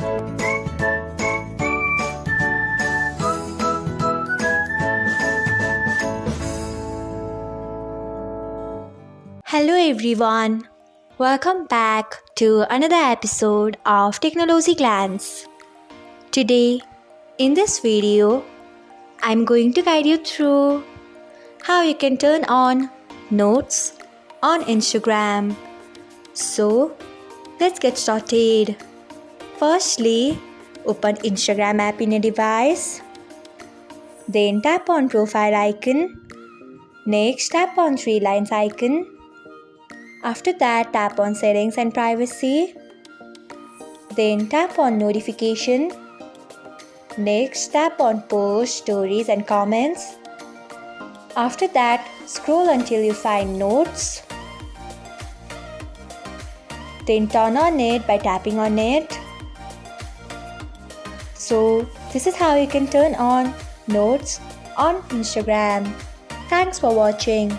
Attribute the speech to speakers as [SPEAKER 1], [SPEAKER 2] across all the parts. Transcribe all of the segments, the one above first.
[SPEAKER 1] Hello everyone, welcome back to another episode of Technologyglance. Today, in this video, I'm going to guide you through how you can turn on notes on Instagram. So, let's get started. Firstly, open Instagram app in a device. Then tap on profile icon. Next, tap on three lines icon. After that, tap on settings and privacy. Then tap on notification. Next, tap on post, stories and comments. After that, scroll until you find notes. Then turn on it by tapping on it. So, this is how you can turn on notes on Instagram. Thanks for watching.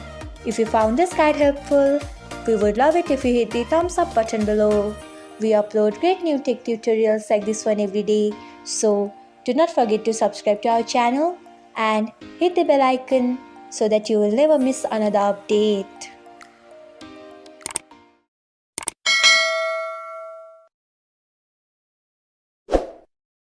[SPEAKER 1] If you found this guide helpful, we would love it if you hit the thumbs up button below. We upload great new tech tutorials like this one every day. So do not forget to subscribe to our channel and hit the bell icon so that you will never miss another update.